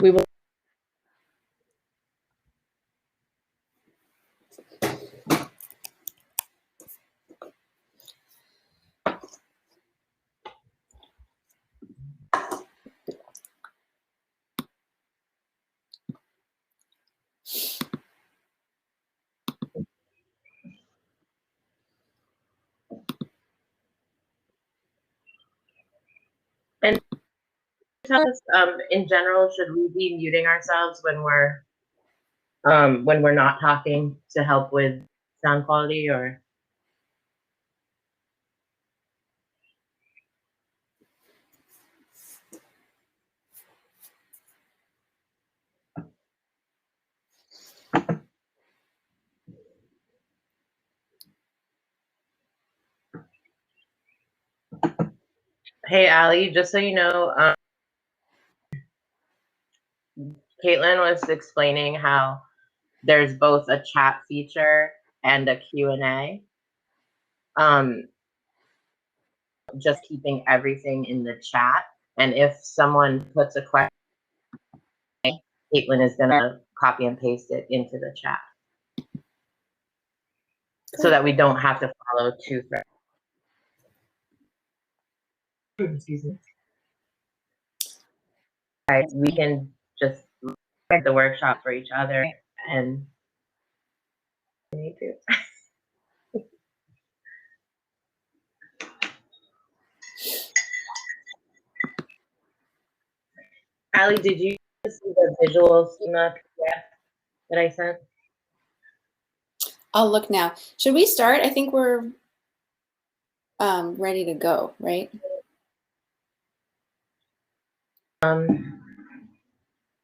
We will. And tell us, in general, should we be muting ourselves when we're not talking to help with sound quality, or? Hey, Ali, just so you know, Caitlin was explaining how there's both a chat feature and a Q&A. Just keeping everything in the chat. And if someone puts a question, Caitlin is going to copy and paste it into the chat. Good. So that we don't have to follow two threads. Excuse me. Guys, we can just write the workshop for each other and we need to. Ali, did you see the visual schema that I sent? I'll look now. Should we start? I think we're ready to go, right?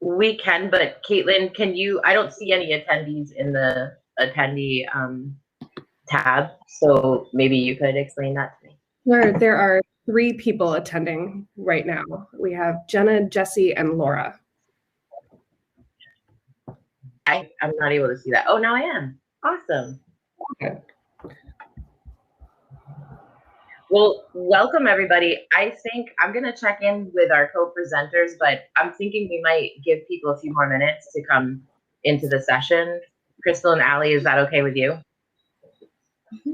We can, but Caitlin, can you, I don't see any attendees in the attendee tab, so maybe you could explain that to me. There are 3 people attending right now. We have Jenna, Jesse, and Laura. I'm not able to see that. Oh, now I am. Awesome. Okay. Well, welcome everybody. I think I'm going to check in with our co-presenters, but I'm thinking we might give people a few more minutes to come into the session. Crystal and Ali, is that okay with you? Mm-hmm.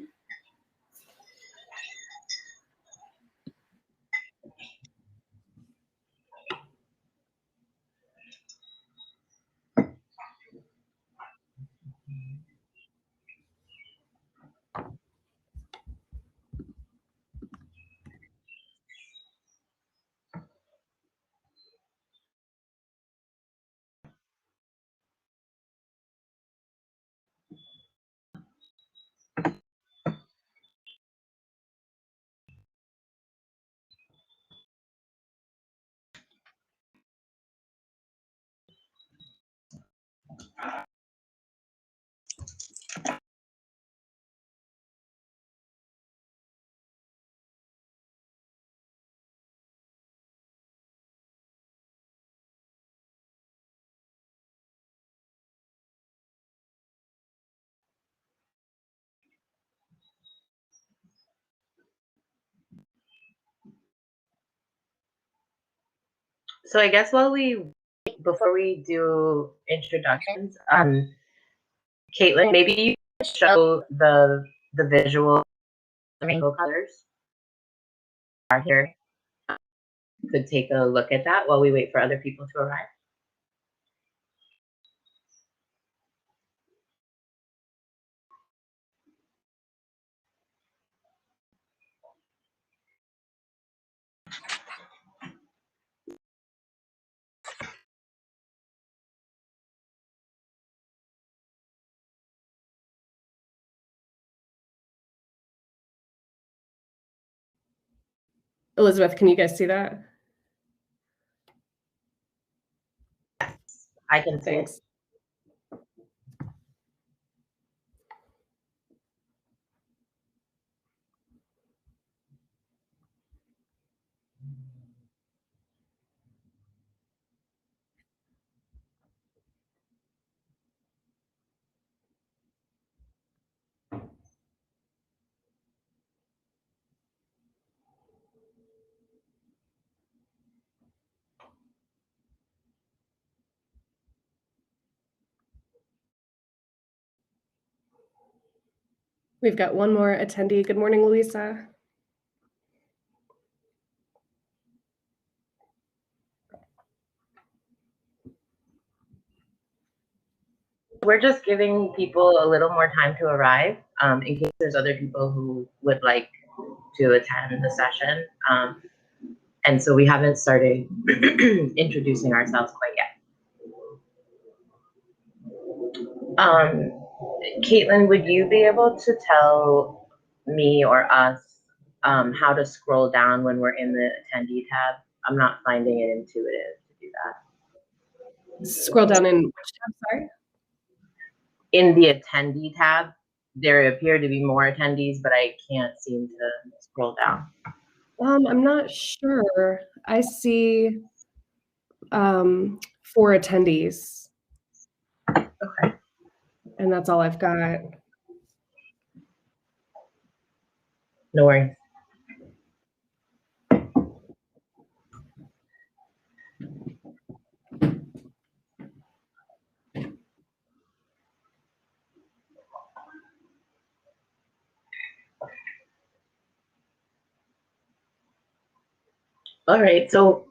So I guess before we do introductions, Caitlin, maybe you could show the visual rainbow colors are here. Could take a look at that while we wait for other people to arrive. Elizabeth, can you guys see that? I can see it. We've got one more attendee. Good morning, Louisa. We're just giving people a little more time to arrive in case there's other people who would like to attend the session. And so we haven't started introducing ourselves quite yet. Caitlin, would you be able to tell me or us how to scroll down when we're in the attendee tab? I'm not finding it intuitive to do that. Scroll down in which tab, sorry? In the attendee tab, there appear to be more attendees, but I can't seem to scroll down. I'm not sure. I see 4 attendees. Okay. And that's all I've got. No worries. All right, so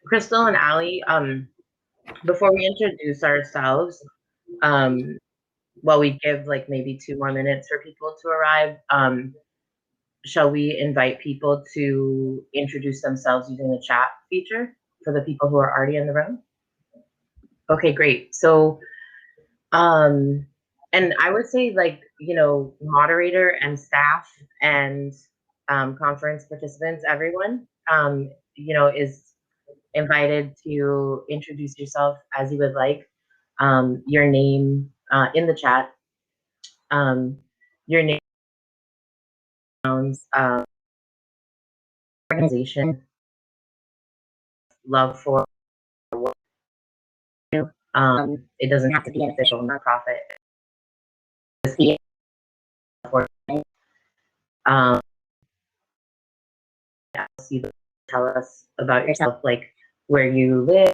Crystal and Allie, before we introduce ourselves, while we give like maybe 2 more minutes for people to arrive, shall we invite people to introduce themselves using the chat feature for the people who are already in the room? Okay, great. So, and I would say like, moderator and staff and conference participants, everyone, is invited to introduce yourself as you would like. Your name in the chat, your name, organization, love for you. It doesn't have to be an official nonprofit. Just be tell us about yourself, like where you live.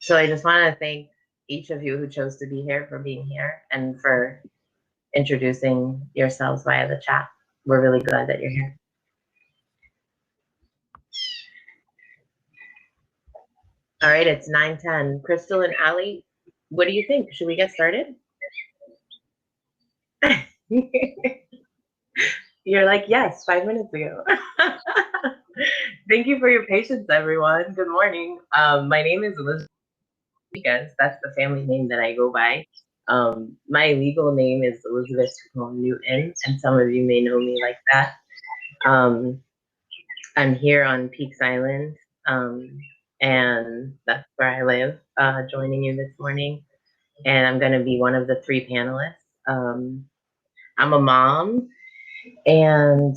So I just want to thank each of you who chose to be here for being here and for introducing yourselves via the chat. We're really glad that you're here. All right, it's 9:10. Crystal and Allie, what do you think? Should we get started? You're like, yes, 5 minutes ago. Thank you for your patience, everyone. Good morning. My name is Elizabeth Rodriguez. That's the family name that I go by. My legal name is Elizabeth Capone Newton, and some of you may know me like that. I'm here on Peaks Island, and that's where I live, joining you this morning. And I'm going to be one of the 3 panelists. I'm a mom, and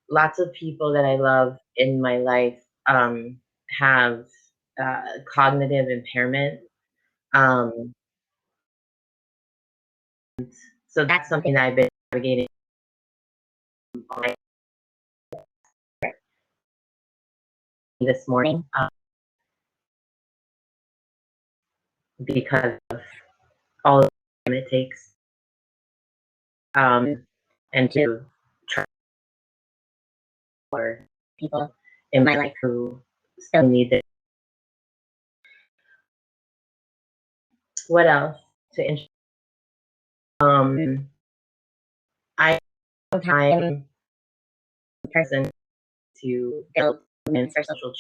lots of people that I love in my life have cognitive impairment. So that's something that I've been navigating this morning because of all the time it takes, and to try for people in my life who still need it. What else to introduce? I time person to build movements for social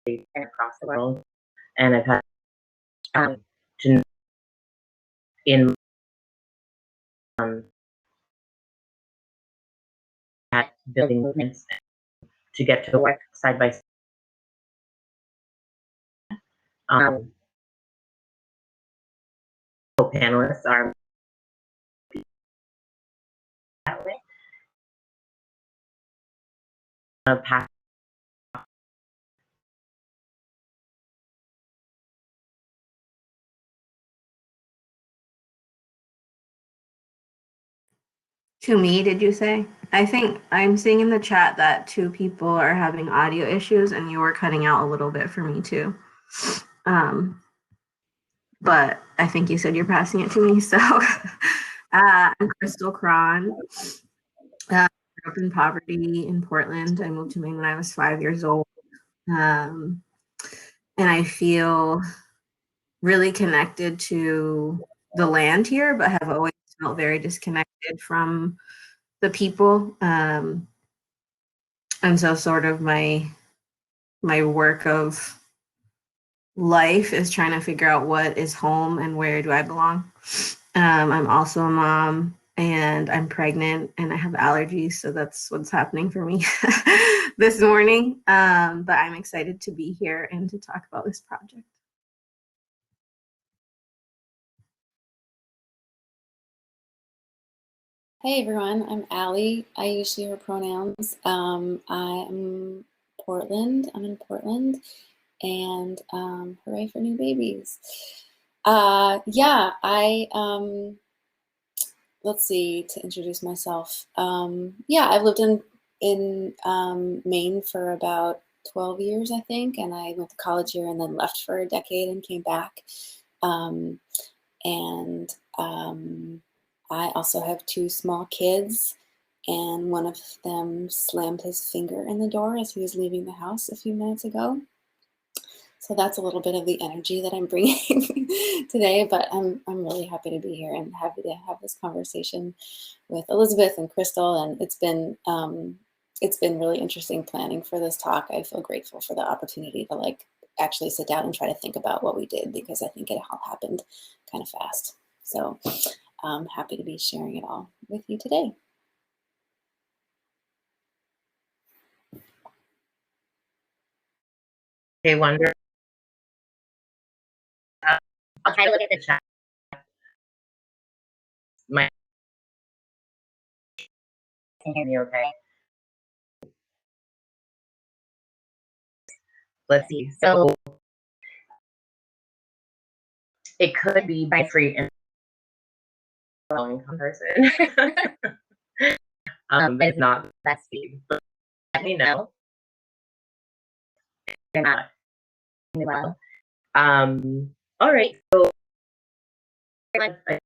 change across the world, and I've had to in at building movements to get to work side by side. Co-panelists are that way. Pass. To me, did you say? I think I'm seeing in the chat that 2 people are having audio issues and you were cutting out a little bit for me too. But I think you said you're passing it to me. So I'm Crystal Cron. I grew up in poverty in Portland. I moved to Maine when I was 5 years old. And I feel really connected to the land here, but have always felt very disconnected from the people. And so sort of my work of life is trying to figure out what is home and where do I belong. I'm also a mom and I'm pregnant and I have allergies, so that's what's happening for me this morning. But I'm excited to be here and to talk about this project. Hey everyone, I'm Allie. I use she, her pronouns. I'm Portland. I'm in Portland, and hooray for new babies. Yeah, let's see, to introduce myself. Yeah, I've lived in Maine for about 12 years, I think, and I went to college here and then left for a decade and came back. I also have 2 small kids, and one of them slammed his finger in the door as he was leaving the house a few minutes ago. So that's a little bit of the energy that I'm bringing today, but I'm really happy to be here and happy to have this conversation with Elizabeth and Crystal, and it's been really interesting planning for this talk. I feel grateful for the opportunity to actually sit down and try to think about what we did, because I think it all happened kind of fast. So I'm happy to be sharing it all with you today. Okay, wonderful. I'll try to look at the chat. Can hear me okay? Let's see. So it could be by free and low income person. But it's not that speed. But let me know if you're not doing well. All right. So the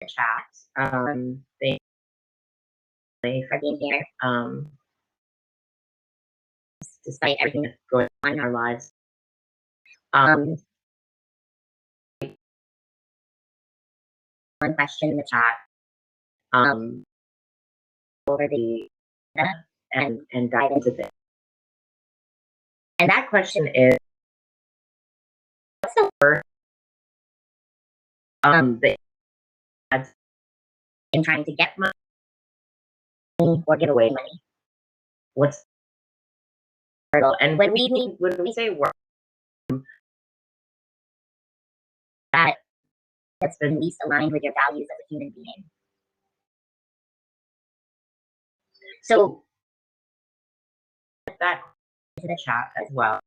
chat. Thank you for being here. Despite everything that's going on in our lives. one question in the chat over the and dive into this. And that question is, what's the worst that ads in trying to get money or give away money? What's the hurdle? And when we say work, that's been least aligned with your values as a human being. So that into the chat as well.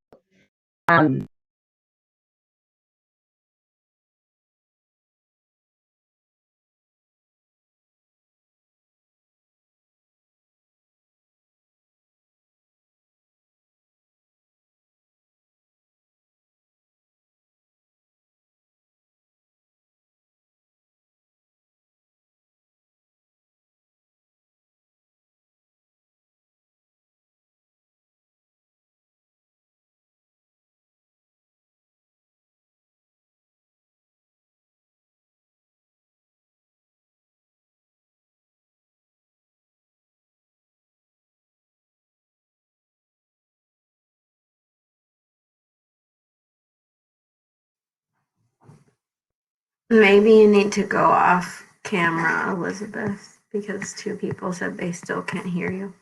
Maybe you need to go off camera, Elizabeth, because 2 people said they still can't hear you.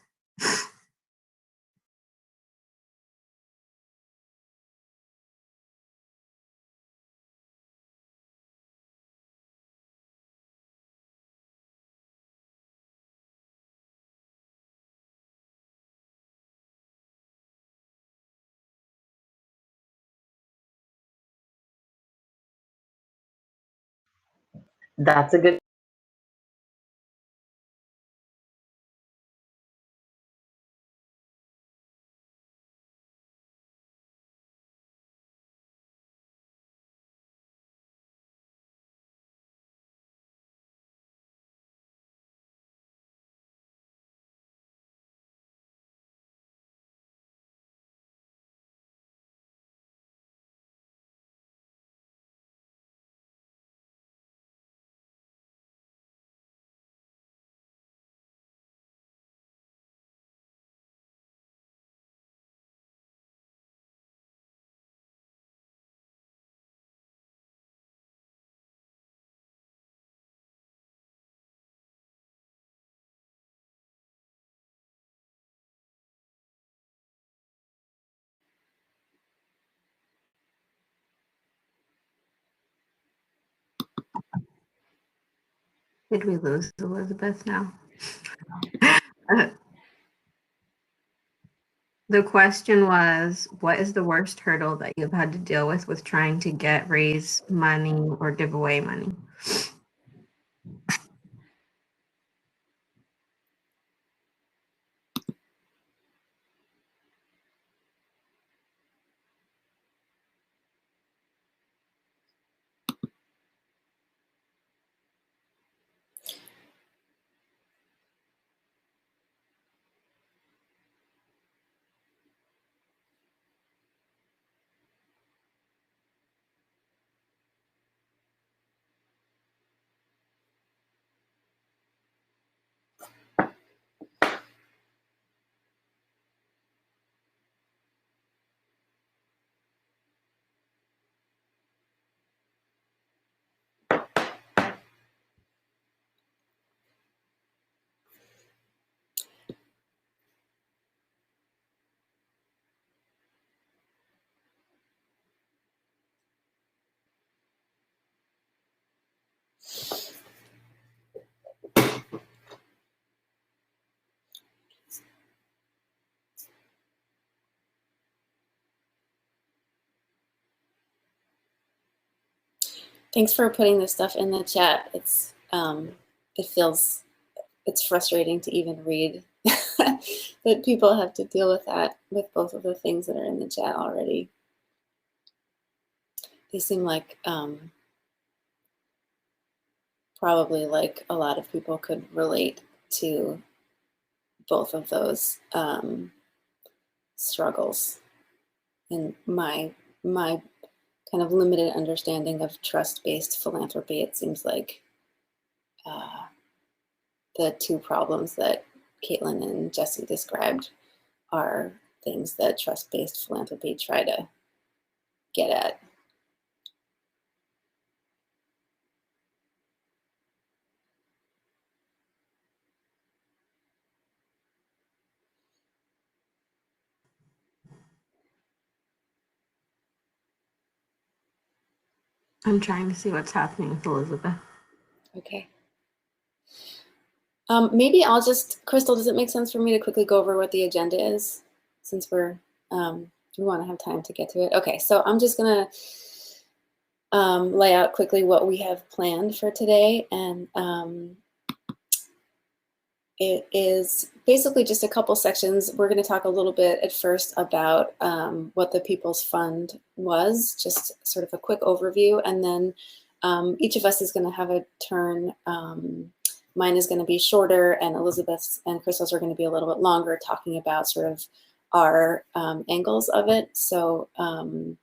That's a good. Did we lose Elizabeth now? The question was, what is the worst hurdle that you've had to deal with trying to raise money or give away money? Thanks for putting this stuff in the chat. It's frustrating to even read that people have to deal with that, with both of the things that are in the chat already. They seem like probably like a lot of people could relate to both of those struggles. And my kind of limited understanding of trust-based philanthropy, it seems like the two problems that Caitlin and Jesse described are things that trust-based philanthropy try to get at. I'm trying to see what's happening with Elizabeth. Okay. Maybe I'll just, Crystal, does it make sense for me to quickly go over what the agenda is, since we want to have time to get to it? Okay, so I'm just gonna lay out quickly what we have planned for today, and it is basically just a couple sections. We're going to talk a little bit at first about what the People's Fund was, just sort of a quick overview, and then each of us is going to have a turn. Mine is going to be shorter, and Elizabeth's and Crystal's are going to be a little bit longer, talking about sort of our angles of it. So I'm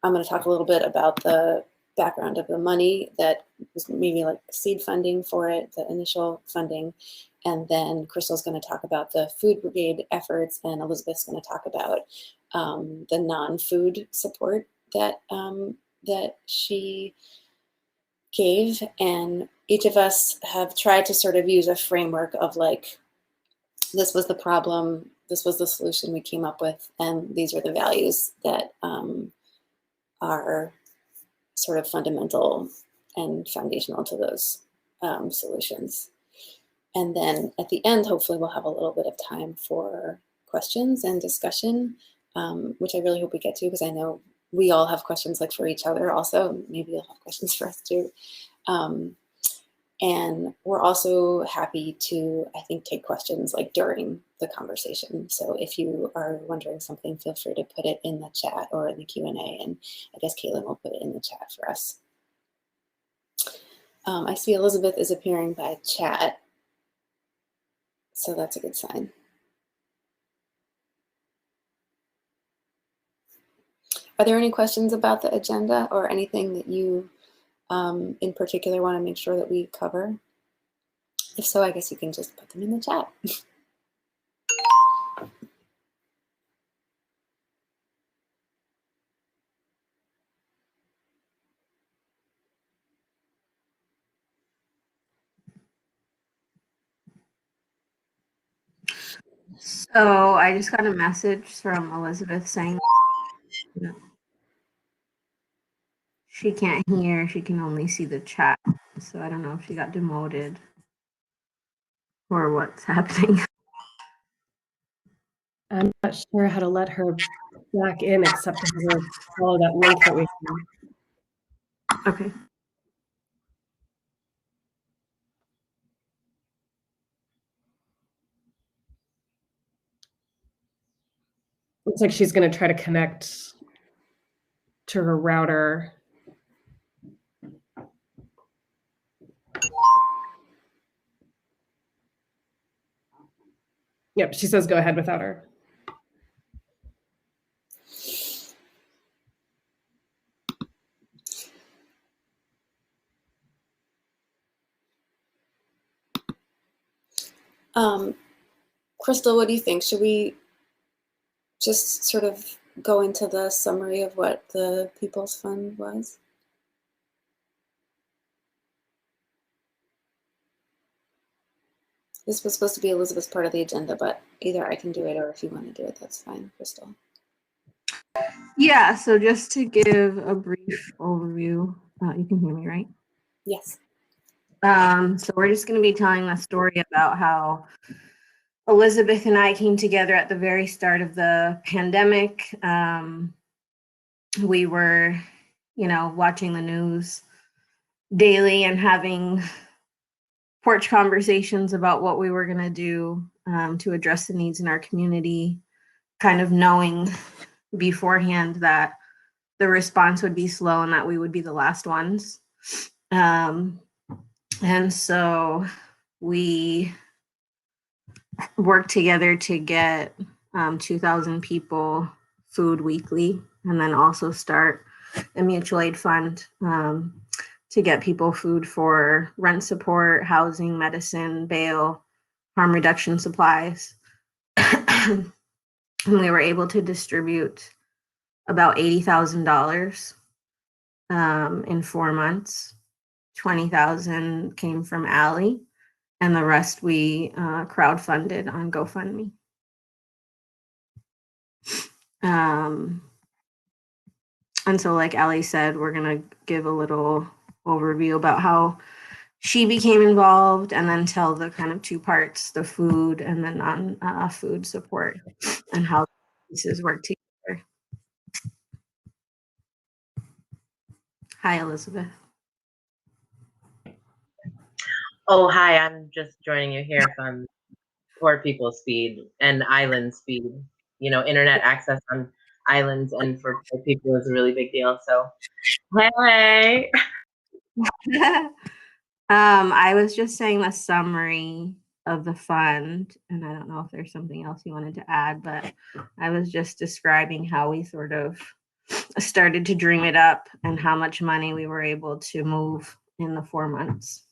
going to talk a little bit about the background of the money that was maybe like seed funding for it, the initial funding. And then Crystal's going to talk about the food brigade efforts, and Elizabeth's going to talk about the non-food support that that she gave. And each of us have tried to sort of use a framework of like, this was the problem, this was the solution we came up with, and these are the values that are sort of fundamental and foundational to those solutions. And then at the end, hopefully we'll have a little bit of time for questions and discussion, which I really hope we get to, because I know we all have questions like for each other also. Maybe you'll have questions for us too. And we're also happy to, I think, take questions like during the conversation. So if you are wondering something, feel free to put it in the chat or in the Q&A, and I guess Caitlin will put it in the chat for us. I see Elizabeth is appearing by chat, so that's a good sign. Are there any questions about the agenda or anything that you in particular want to make sure that we cover? If so, I guess you can just put them in the chat. So I just got a message from Elizabeth saying she can't hear, she can only see the chat. So I don't know if she got demoted or what's happening. I'm not sure how to let her back in except to have her follow that link that we have. Okay. Looks like she's going to try to connect to her router. Yep, she says go ahead without her. Crystal, what do you think? Should we just sort of go into the summary of what the People's Fund was? This was supposed to be Elizabeth's part of the agenda, but either I can do it, or if you want to do it, that's fine, Crystal. Yeah, so just to give a brief overview, you can hear me, right? Yes. So we're just going to be telling the story about how Elizabeth and I came together at the very start of the pandemic. We were, watching the news daily and having porch conversations about what we were going to do to address the needs in our community, kind of knowing beforehand that the response would be slow and that we would be the last ones. And so we worked together to get 2,000 people food weekly, and then also start a mutual aid fund to get people food for rent support, housing, medicine, bail, harm reduction supplies. And we were able to distribute about $80,000 in 4 months. 20,000 came from Allie, and the rest we crowdfunded on GoFundMe. And so, like Allie said, we're gonna give a little overview about how she became involved, and then tell the kind of two parts: the food and the non-food support, and how pieces work together. Hi, Elizabeth. Oh, hi, I'm just joining you here from poor people speed and island speed. You know, internet access on islands and for poor people is a really big deal. So, hey. I was just saying the summary of the fund, and I don't know if there's something else you wanted to add, but I was just describing how we sort of started to dream it up and how much money we were able to move in the 4 months.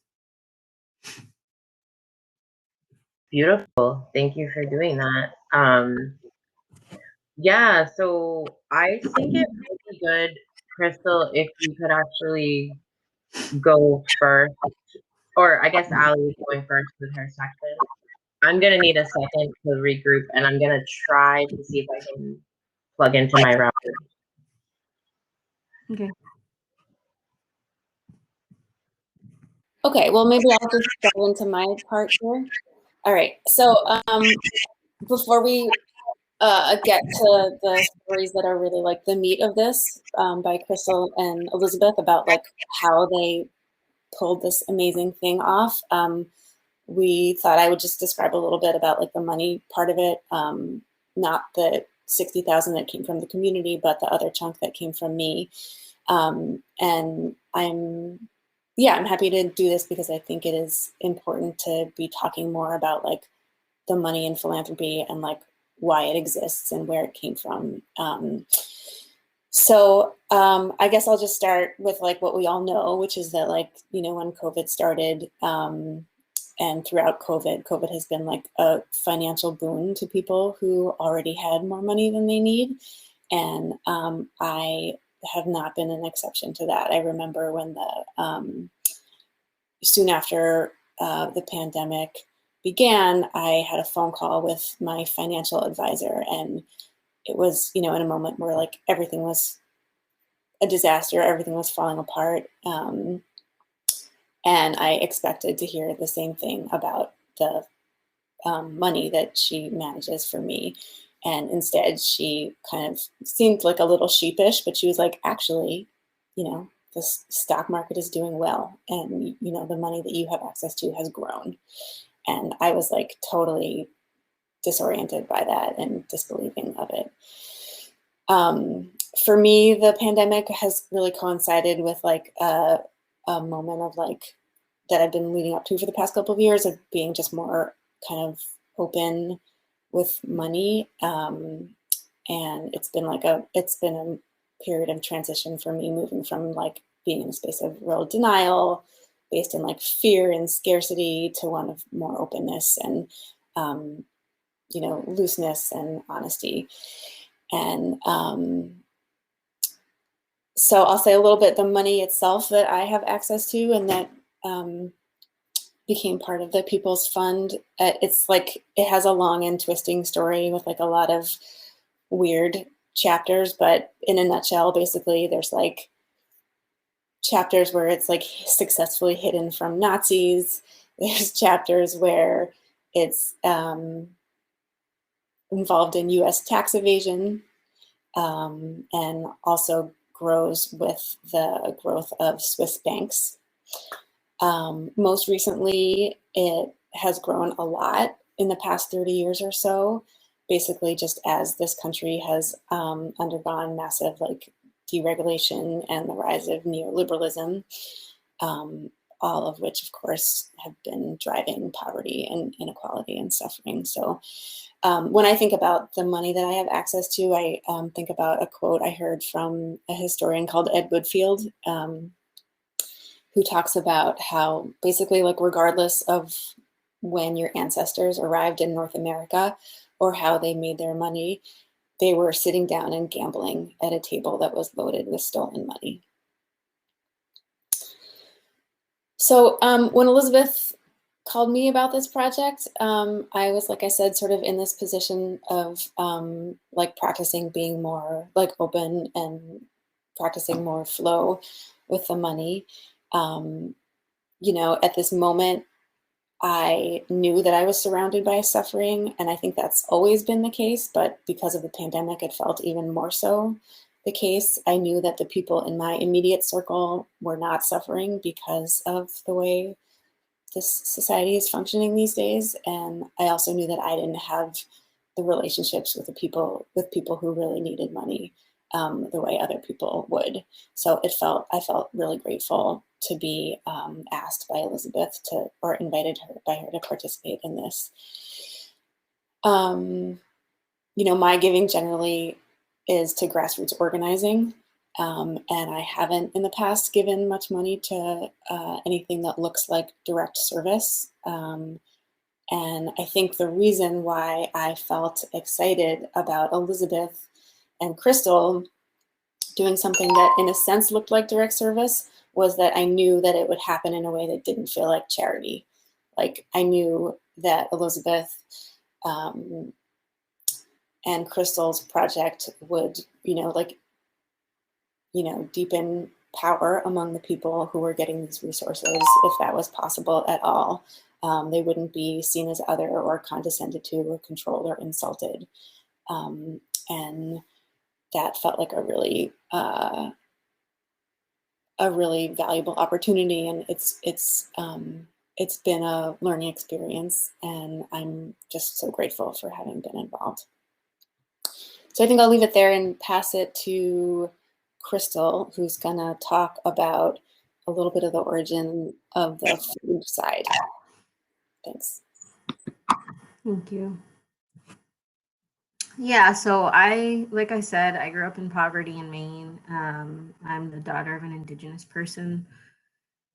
Beautiful. Thank you for doing that. Yeah, so I think it might be good, Crystal, if you could actually go first, or I guess Allie is going first with her section. I'm gonna need a second to regroup, and I'm gonna try to see if I can plug into my router. Okay. Okay, well, maybe I'll just go into my part here. All right, so before we get to the stories that are really like the meat of this by Crystal and Elizabeth about like how they pulled this amazing thing off, we thought I would just describe a little bit about like the money part of it, not the 60,000 that came from the community, but the other chunk that came from me. And I'm happy to do this because I think it is important to be talking more about like the money in philanthropy and like why it exists and where it came from. So I guess I'll just start with like what we all know, which is that like, you know, when COVID started and throughout COVID has been like a financial boon to people who already had more money than they need. And I have not been an exception to that. I remember when soon after the pandemic began, I had a phone call with my financial advisor, and it was, you know, in a moment where like everything was a disaster, everything was falling apart. And I expected to hear the same thing about the money that she manages for me. And instead, she kind of seemed like a little sheepish, but she was like, actually, you know, the stock market is doing well. And, you know, the money that you have access to has grown. And I was like totally disoriented by that and disbelieving of it. For me, the pandemic has really coincided with like a moment of like that I've been leading up to for the past couple of years of being just more kind of open with money. And it's been a period of transition for me, moving from like being in a space of real denial based in like fear and scarcity to one of more openness and, you know, looseness and honesty. And so I'll say a little bit the money itself that I have access to and that became part of the People's Fund. It's like, it has a long and twisting story with like a lot of weird chapters, but in a nutshell, basically there's like chapters where it's like successfully hidden from Nazis. There's chapters where it's involved in US tax evasion, and also grows with the growth of Swiss banks. Most recently, it has grown a lot in the past 30 years or so, basically just as this country has undergone massive like deregulation and the rise of neoliberalism, all of which, of course, have been driving poverty and inequality and suffering. So when I think about the money that I have access to, I think about a quote I heard from a historian called Ed Woodfield. who talks about how basically, like, regardless of when your ancestors arrived in North America or how they made their money, they were sitting down and gambling at a table that was loaded with stolen money. So when Elizabeth called me about this project, I was, like I said, sort of in this position of like practicing being more like open and practicing more flow with the money. You know, at this moment, I knew that I was surrounded by suffering, and I think that's always been the case, but because of the pandemic, it felt even more so the case. I knew that the people in my immediate circle were not suffering because of the way this society is functioning these days, and I also knew that I didn't have the relationships with people who really needed money the way other people would. So I felt really grateful to be asked by Elizabeth or invited by her to participate in this. You know, my giving generally is to grassroots organizing. And I haven't in the past given much money to anything that looks like direct service. And I think the reason why I felt excited about Elizabeth and Crystal doing something that in a sense looked like direct service was that I knew that it would happen in a way that didn't feel like charity. Like, I knew that Elizabeth and Crystal's project would, deepen power among the people who were getting these resources, if that was possible at all. They wouldn't be seen as other or condescended to or controlled or insulted. And that felt like a really valuable opportunity, and it's been a learning experience, and I'm just so grateful for having been involved. So I think I'll leave it there and pass it to Crystal, who's gonna talk about a little bit of the origin of the food side. Thanks. Thank you. Yeah, so like I said, I grew up in poverty in Maine. I'm the daughter of an Indigenous person,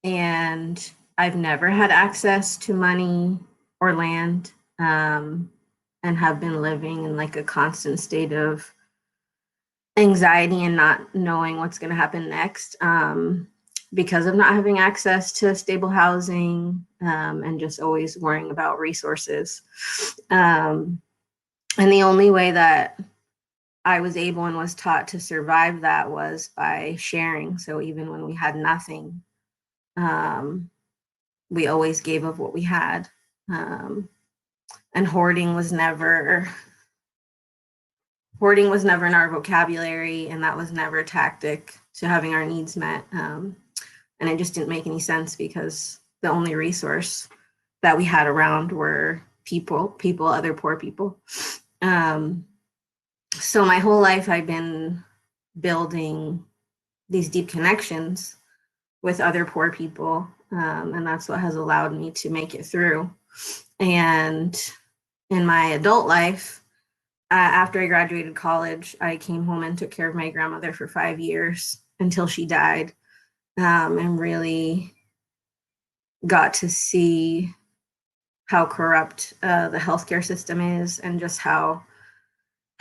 and I've never had access to money or land, and have been living in like a constant state of anxiety and not knowing what's going to happen next, because of not having access to stable housing, and just always worrying about resources. And the only way that I was able and was taught to survive that was by sharing. So even when we had nothing, we always gave of what we had. And hoarding was never in our vocabulary, and that was never a tactic to having our needs met. And it just didn't make any sense because the only resource that we had around were people, other poor people. So my whole life I've been building these deep connections with other poor people, and that's what has allowed me to make it through. And in my adult life, after I graduated college, I came home and took care of my grandmother for 5 years until she died, and really got to see how corrupt the healthcare system is, and just how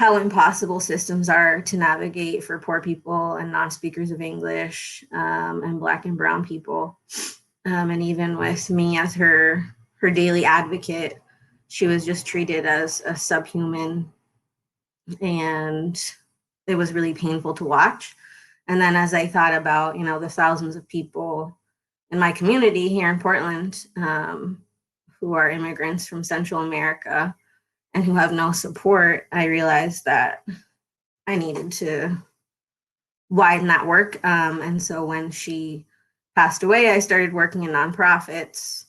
impossible systems are to navigate for poor people and non-speakers of English, and Black and Brown people. And even with me as her daily advocate, she was just treated as a subhuman, and it was really painful to watch. And then as I thought about, the thousands of people in my community here in Portland, who are immigrants from Central America and who have no support, I realized that I needed to widen that work. And so when she passed away, I started working in nonprofits,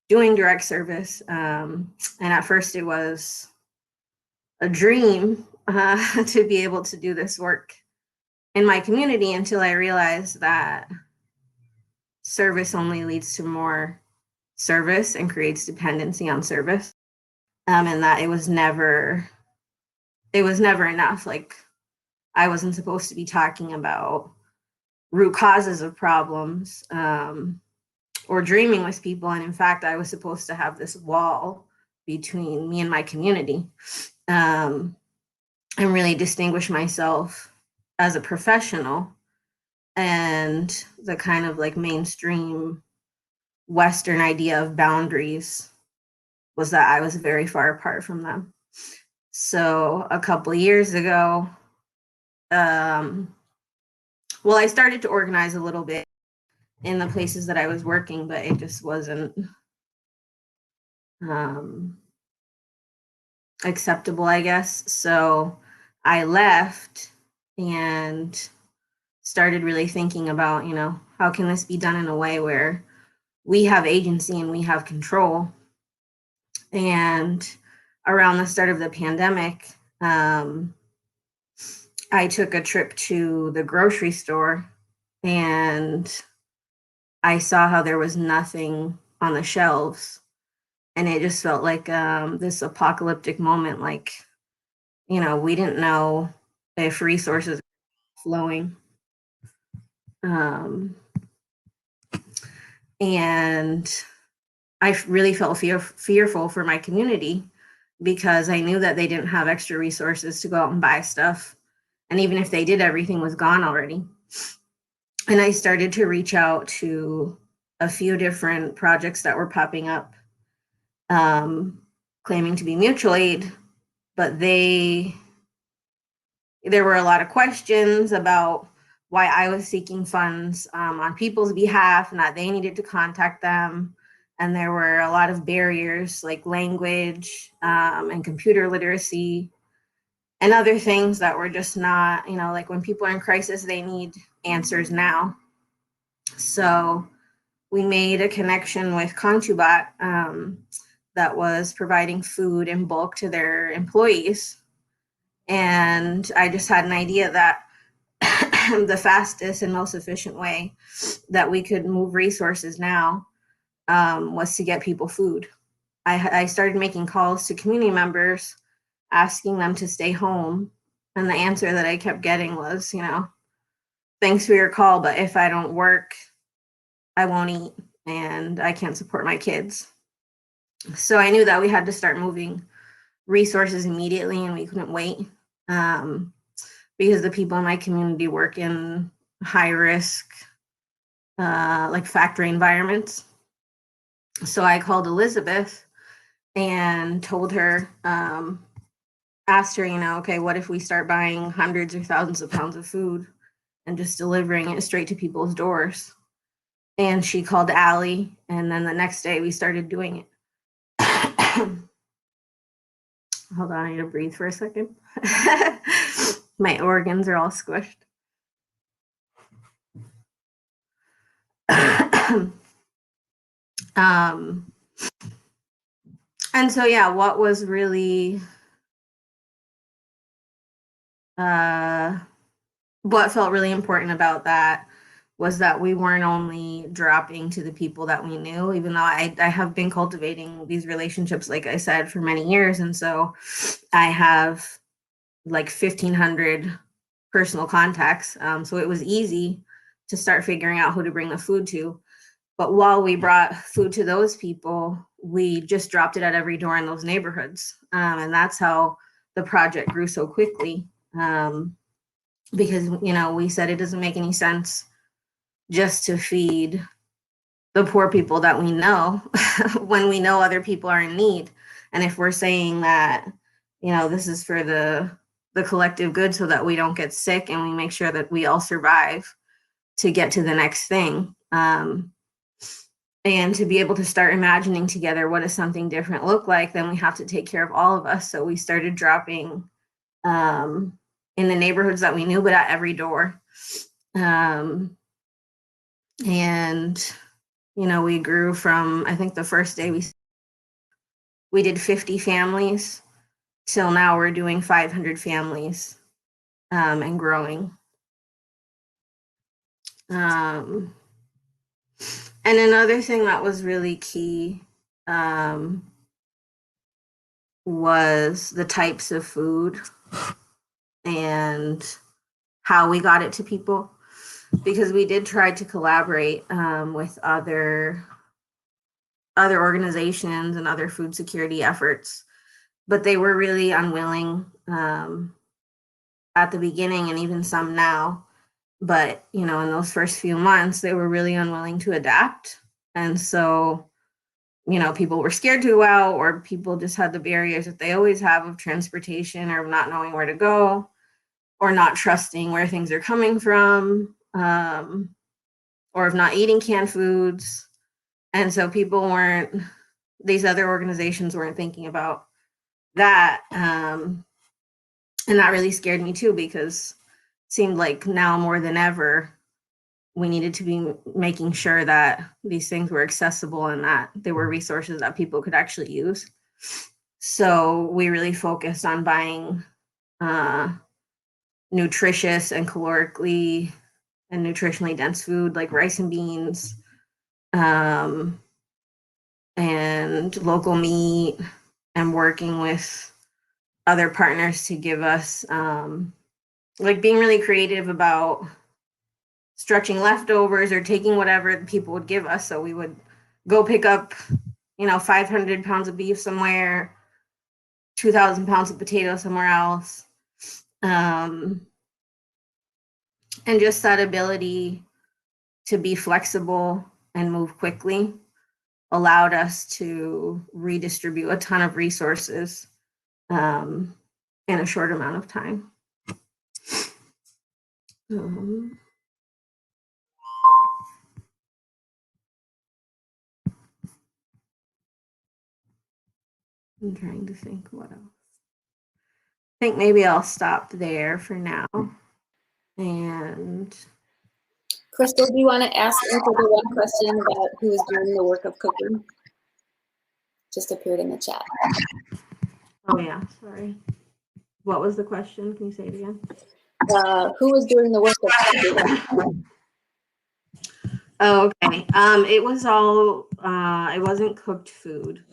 doing direct service. And at first it was a dream to be able to do this work in my community, until I realized that service only leads to more service and creates dependency on service. And that it was never enough. Like, I wasn't supposed to be talking about root causes of problems. or dreaming with people. And in fact, I was supposed to have this wall between me and my community, and really distinguish myself as a professional. And the kind of like mainstream Western idea of boundaries was that I was very far apart from them. So a couple of years ago, well, I started to organize a little bit in the places that I was working, but it just wasn't acceptable, I guess. So I left and started really thinking about, you know, how can this be done in a way where we have agency and we have control. And around the start of the pandemic, I took a trip to the grocery store and I saw how there was nothing on the shelves. And it just felt like this apocalyptic moment, like, you know, we didn't know if resources were flowing. And I really felt fearful for my community because I knew that they didn't have extra resources to go out and buy stuff. And even if they did, everything was gone already. And I started to reach out to a few different projects that were popping up, claiming to be mutual aid, but there were a lot of questions about why I was seeking funds on people's behalf and that they needed to contact them. And there were a lot of barriers like language and computer literacy and other things that were just not, you know, like when people are in crisis, they need answers now. So we made a connection with Contubat that was providing food in bulk to their employees. And I just had an idea that the fastest and most efficient way that we could move resources now was to get people food. I started making calls to community members, asking them to stay home. And the answer that I kept getting was, you know, thanks for your call, but if I don't work, I won't eat and I can't support my kids. So I knew that we had to start moving resources immediately and we couldn't wait because the people in my community work in high risk, like factory environments. So I called Elizabeth and told her, asked her, you know, okay, what if we start buying hundreds or thousands of pounds of food and just delivering it straight to people's doors? And she called Allie, and then the next day we started doing it. Hold on, I need to breathe for a second. My organs are all squished. And so, yeah, what was really, what felt really important about that was that we weren't only dropping to the people that we knew, even though I have been cultivating these relationships, like I said, for many years. And so I have like 1,500 personal contacts. So it was easy to start figuring out who to bring the food to. But while we brought food to those people, we just dropped it at every door in those neighborhoods. And that's how the project grew so quickly. Because, you know, we said it doesn't make any sense just to feed the poor people that we know when we know other people are in need. And if we're saying that, you know, this is for the collective good so that we don't get sick and we make sure that we all survive to get to the next thing. And to be able to start imagining together what does something different look like, then we have to take care of all of us. So we started dropping in the neighborhoods that we knew, but at every door. And, you know, we grew from, I think the first day we did 50 families till now we're doing 500 families and growing. And another thing that was really key was the types of food and how we got it to people, because we did try to collaborate with other other organizations and other food security efforts, but they were really unwilling at the beginning, and even some now. But, you know, in those first few months, they were really unwilling to adapt. And so, you know, people were scared to go out, or people just had the barriers that they always have of transportation, or not knowing where to go, or not trusting where things are coming from, or of not eating canned foods. And so these other organizations weren't thinking about that. And that really scared me too, because it seemed like now more than ever, we needed to be making sure that these things were accessible and that there were resources that people could actually use. So we really focused on buying nutritious and calorically and nutritionally dense food like rice and beans, and local meat, and working with other partners to give us like being really creative about stretching leftovers or taking whatever people would give us. So we would go pick up, you know, 500 pounds of beef somewhere, 2,000 pounds of potatoes somewhere else. And just that ability to be flexible and move quickly allowed us to redistribute a ton of resources in a short amount of time. I'm trying to think what else. I think maybe I'll stop there for now. And Crystal, do you want to answer the one question about who is doing the work of cooking? Just appeared in the chat. oh yeah, sorry. What was the question? Can you say it again? Who is doing the work of cooking? Oh, okay. It was all it wasn't cooked food.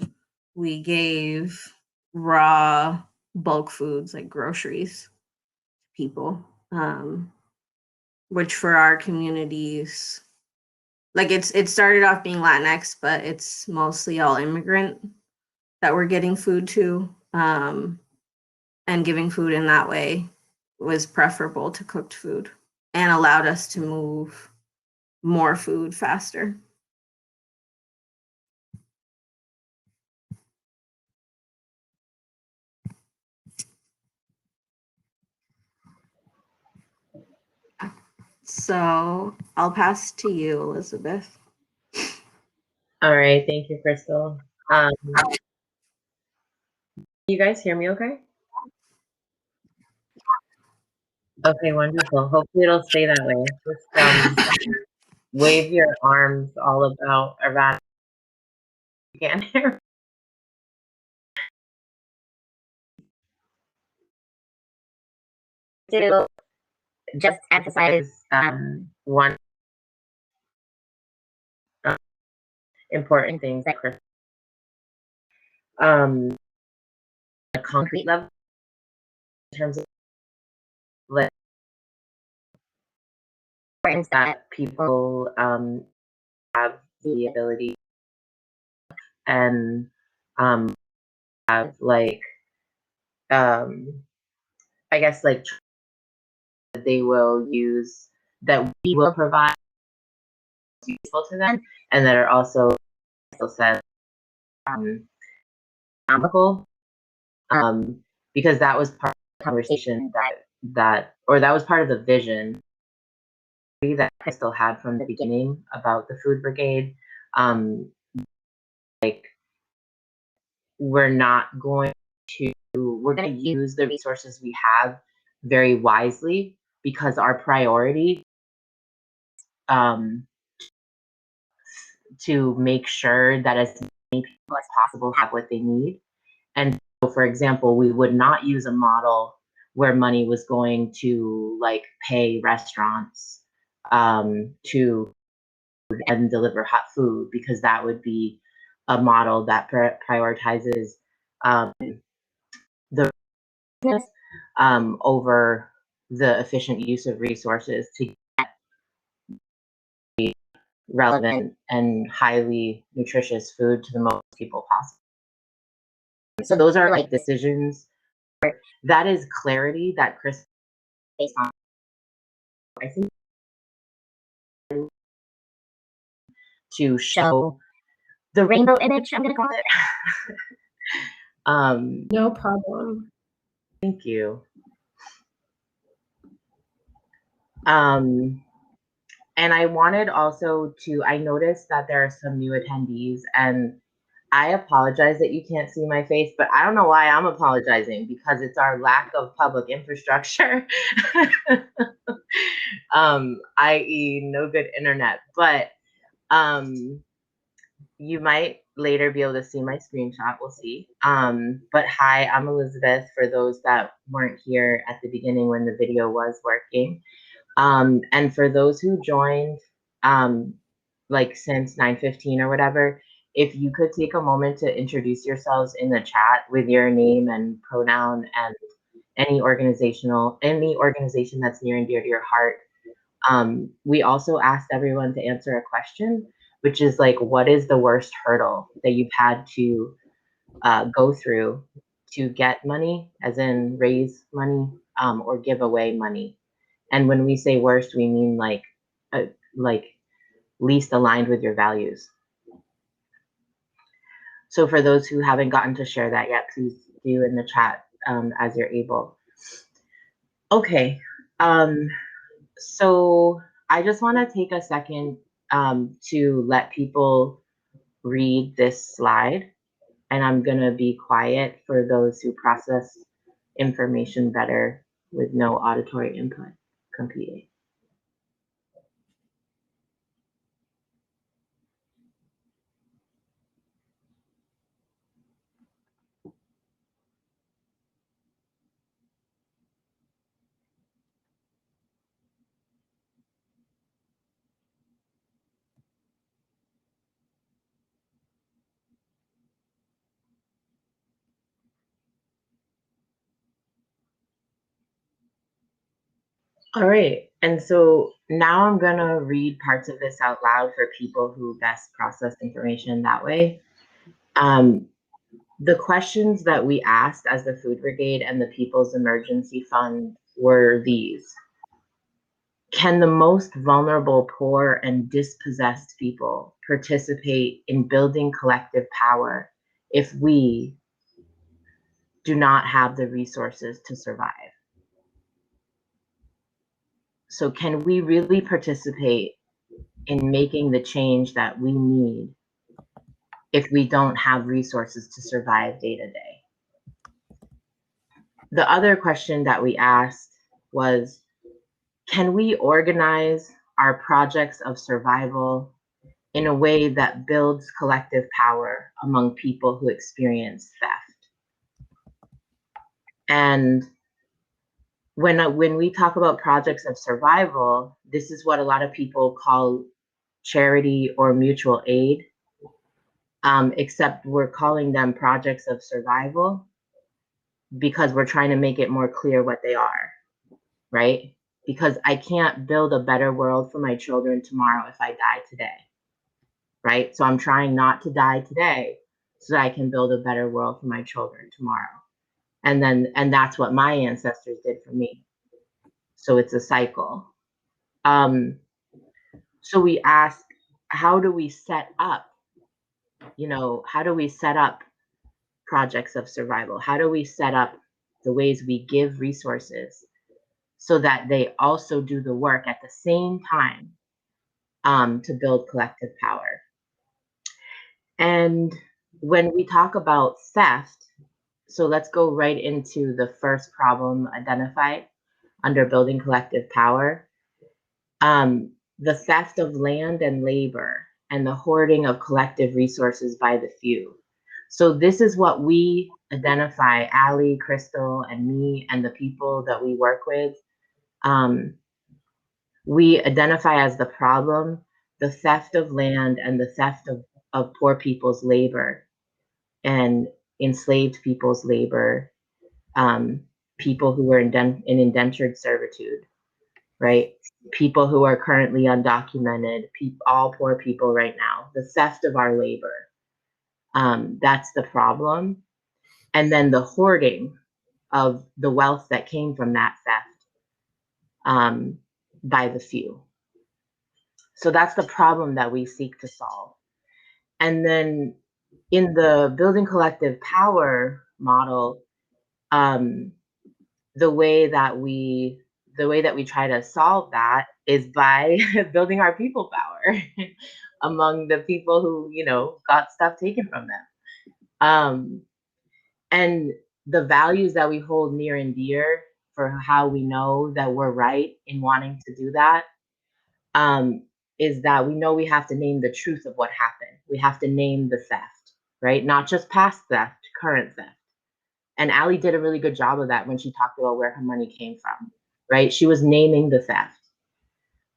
We gave raw bulk foods like groceries to people, which for our communities, like it started off being Latinx, but it's mostly all immigrant that we're getting food to, and giving food in that way was preferable to cooked food and allowed us to move more food faster. So I'll pass to you, Elizabeth. All right, thank you, Crystal. You guys hear me okay? Okay, wonderful. Hopefully it'll stay that way. Just wave your arms all about around. You can't hear. To just emphasize One important things that Chris, a concrete level in terms of like importance that that people have the ability and have like I guess like they will use that we will provide useful to them, and that are also said economical, because that was part of the conversation that was part of the vision that Crystal had from the beginning about the food brigade. Like we're going to use the resources we have very wisely, because our priority to make sure that as many people as possible have what they need. And so, for example, we would not use a model where money was going to like pay restaurants to and deliver hot food, because that would be a model that prioritizes the business over the efficient use of resources to relevant and highly nutritious food to the most people possible. So those are like decisions. That is clarity that Chris based on. I think to show the rainbow image, I'm gonna call it. No problem. Thank you. And I wanted also to, I noticed that there are some new attendees, and I apologize that you can't see my face, but I don't know why I'm apologizing, because it's our lack of public infrastructure, i.e. no good internet. But you might later be able to see my screenshot, we'll see. But hi, I'm Elizabeth, for those that weren't here at the beginning when the video was working. And for those who joined like since 9:15 or whatever, if you could take a moment to introduce yourselves in the chat with your name and pronoun and any organization that's near and dear to your heart. We also asked everyone to answer a question, which is like, what is the worst hurdle that you've had to go through to get money, as in raise money or give away money? And when we say worst, we mean like least aligned with your values. So for those who haven't gotten to share that yet, please do in the chat as you're able. Okay, so I just want to take a second to let people read this slide, and I'm gonna be quiet for those who process information better with no auditory input competing. All right, and so now I'm gonna read parts of this out loud for people who best process information that way. The questions that we asked as the Food Brigade and the People's Emergency Fund were these. Can the most vulnerable, poor, and dispossessed people participate in building collective power if we do not have the resources to survive? So can we really participate in making the change that we need if we don't have resources to survive day to day? The other question that we asked was, can we organize our projects of survival in a way that builds collective power among people who experience theft? And when we talk about projects of survival, this is what a lot of people call charity or mutual aid, except we're calling them projects of survival because we're trying to make it more clear what they are, right? Because I can't build a better world for my children tomorrow if I die today, right? So I'm trying not to die today so that I can build a better world for my children tomorrow. And that's what my ancestors did for me. So it's a cycle. So we ask, how do we set up, how do we set up projects of survival? How do we set up the ways we give resources so that they also do the work at the same time to build collective power? And when we talk about theft, so let's go right into the first problem identified under building collective power. The theft of land and labor and the hoarding of collective resources by the few. So this is what we identify, Ali, Crystal, and me, and the people that we work with. We identify as the problem, the theft of land and the theft of poor people's labor and enslaved people's labor, people who were in indentured servitude. right? People who are currently undocumented, all poor people right now, the theft of our labor. That's the problem. And then the hoarding of the wealth that came from that theft by the few. So that's the problem that we seek to solve. And then in the building collective power model, the way that we try to solve that is by building our people power among the people who, you know, got stuff taken from them. And the values that we hold near and dear for how we know that we're right in wanting to do that, is that we know we have to name the truth of what happened. We have to name the theft, right? Not just past theft, current theft. And Allie did a really good job of that when she talked about where her money came from, right? She was naming the theft.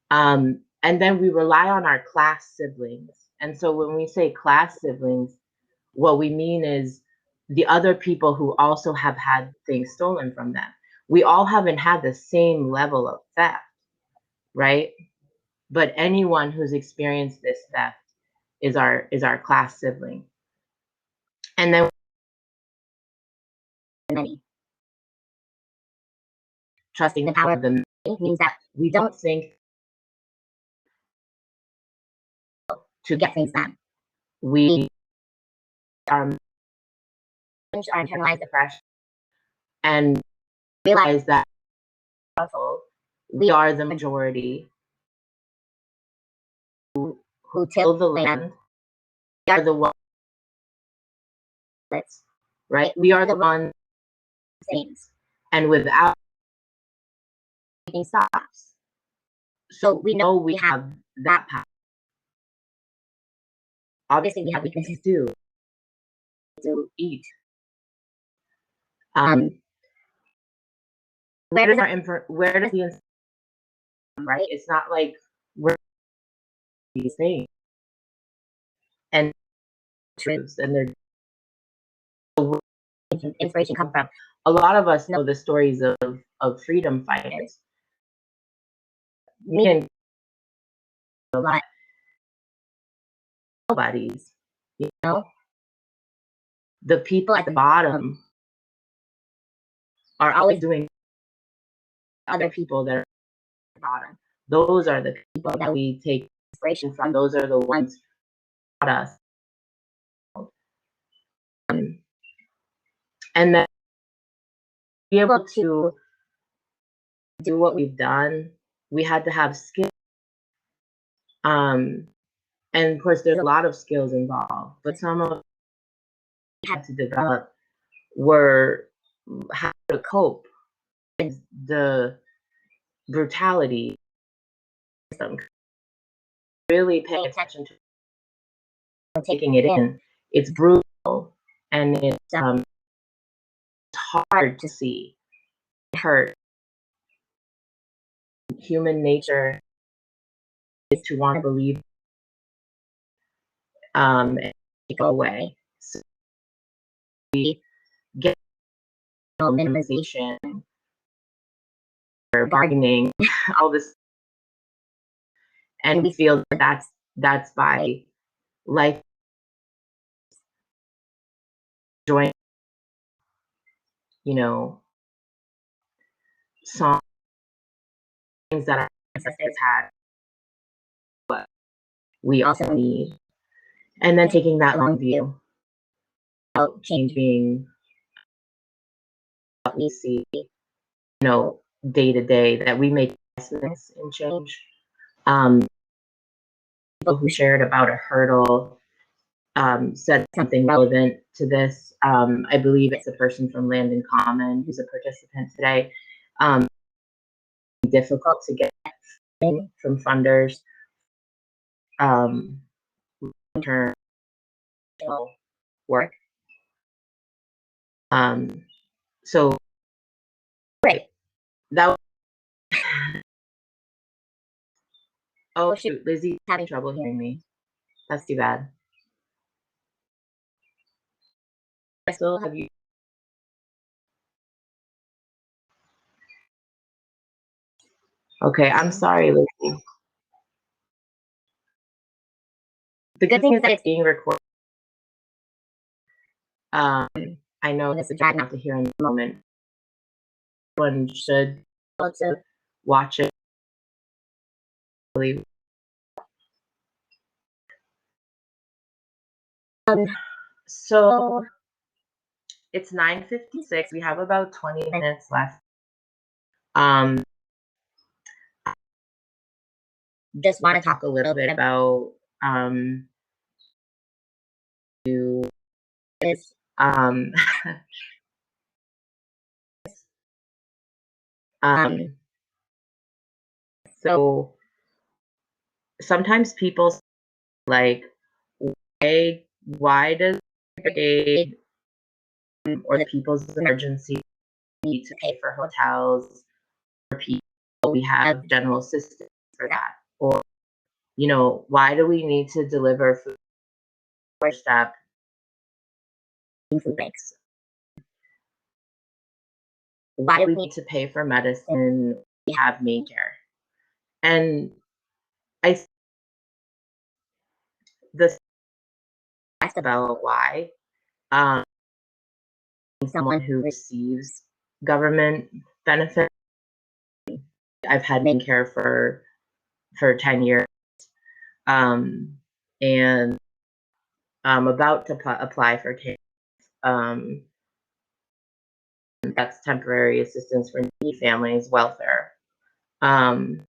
And then we rely on our class siblings. And so when we say class siblings, what we mean is the other people who also have had things stolen from them. We all haven't had the same level of theft, right? But anyone who's experienced this theft is our class sibling. And then many. trusting the power of the many means that we don't think to get things done. We are our internalized depression and realize that we are the majority who till the land. We are the ones, right? We are the ones things, and without making stops. So we know we have that power. Obviously, we have weaknesses too. To eat. Where does the right? It's not like we're these things and truths and their inspiration come from. A lot of us know the stories of freedom fighters. Me and a lot of nobodies, you know, the people at the bottom are always doing other people that are at the bottom. Those are the people that we take inspiration from. Those are the ones who taught us. And then be able to do what we've done, we had to have skills. And of course, there's a lot of skills involved, but some of we had to develop were how to cope with the brutality, really paying attention to taking it in. It's brutal and it's hard to see. It hurt. Human nature is to want to believe and go away. So we get minimization or bargaining, all this, and we feel that that's by life join, you know, songs that our ancestors had, but we also need, and then taking that long view about change being what we see, you know, day to day, that we make investments in change. People who shared about a hurdle said something relevant to this. I believe it's a person from Land in Common who's a participant today. Difficult to get from funders. Long-term work. So right, that was, oh shoot, Lizzie's having trouble hearing me. That's too bad. Crystal, have you? Okay, I'm sorry, Lucy. The good thing is that it's being recorded. I know this is bad enough to hear in the moment. Everyone should also watch it. So it's 9:56. We have about 20 minutes left. Just want to talk a little bit about this so sometimes people say, like, why does the brigade or the people's emergency need to pay for hotels for people? We have general assistance for that. Or, you know, why do we need to deliver food or step food banks? Why do we need to pay for medicine? We have main care. And I the asked about why someone who receives government benefit. I've had main care for 10 years, and I'm about to apply for TANF. That's temporary assistance for needy families welfare, and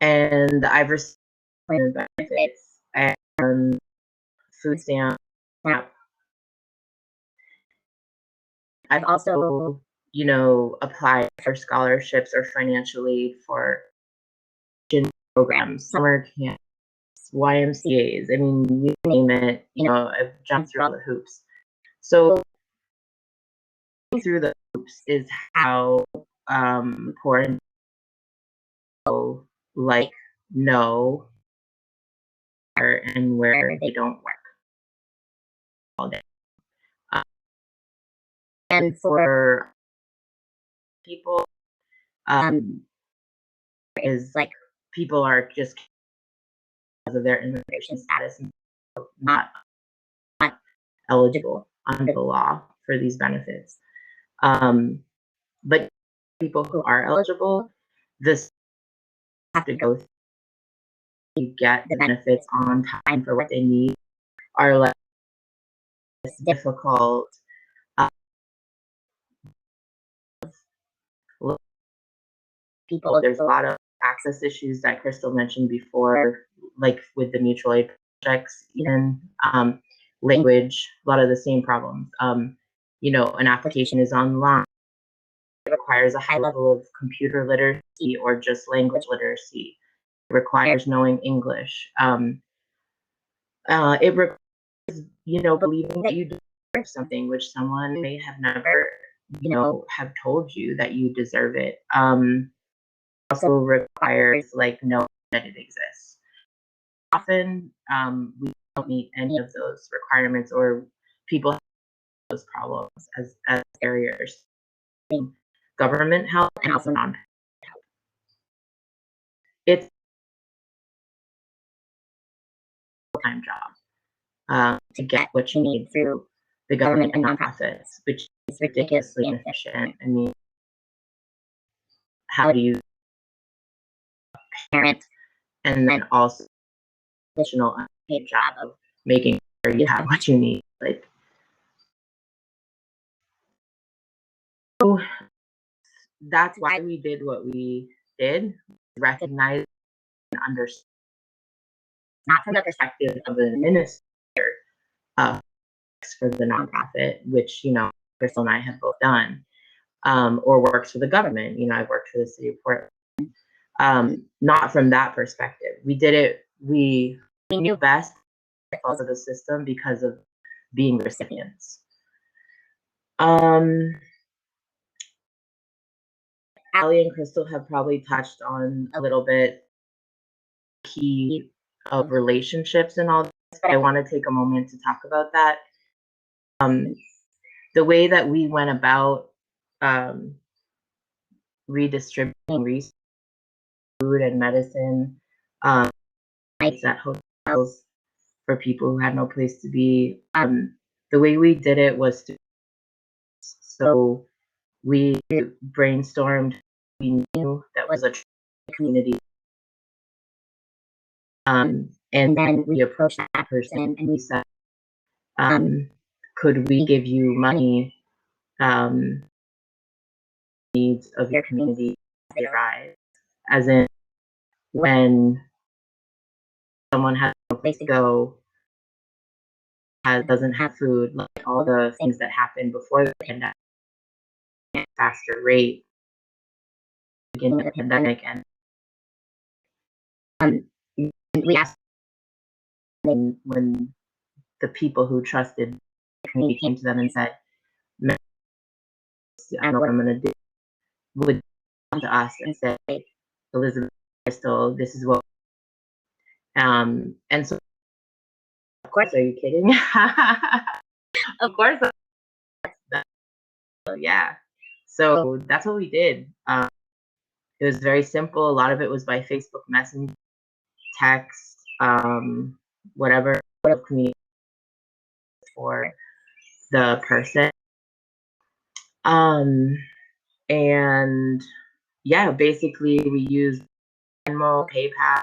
I've received benefits and food stamp. I've also, you know, applied for scholarships or financial aid for programs, summer camps, YMCAs. I mean, you name it. You know, I've jumped through all the hoops. So through the hoops is how poor and like know and where they don't work all day. And for people, is like people are just because of their immigration status and not eligible under the law for these benefits. But people who are eligible, this have to go to get the benefits on time for what they need are less difficult. People, there's a lot of access issues that Crystal mentioned before, like with the mutual aid projects, even language, a lot of the same problems. You know, an application is online. It requires a high level of computer literacy or just language literacy. It requires knowing English. It requires, you know, believing that you deserve something, which someone may have never, you know, have told you that you deserve it. Also requires like knowing that it exists. Often we don't meet any of those requirements, or people have those problems as barriers. Government help and also non help. It's a full-time job to get what you need through the government and nonprofits, which is ridiculously inefficient. I mean, how do you parent and then also additional unpaid job of making sure you have what you need? Like, so that's why we did what we did, recognize and understand, not from the perspective of an administrator for the nonprofit, which, you know, Crystal and I have both done, or works for the government. You know, I've worked for the city of Portland. Not from that perspective. We did it, we knew best because of the system because of being recipients. Ali and Crystal have probably touched on a little bit key of relationships and all this, but I want to take a moment to talk about that. The way that we went about redistributing resources food and medicine, nights at hotels for people who had no place to be. The way we did it was so we brainstormed. We knew that was a community, and then we approached that person and we said, "Could we give you money? Needs of your community as they arise, as in when someone has no place to go, doesn't have food, like all the things that happened before the pandemic, at a faster rate, beginning of the pandemic, and we asked when the people who trusted the community came to them and said, I know what I'm going to do, would come to us and say, Elizabeth, Crystal, this is what, and so, of course, are you kidding? Of course. Yeah. So that's what we did. It was very simple. A lot of it was by Facebook Messenger, text, whatever community for the person. And yeah, basically we used Venmo, PayPal,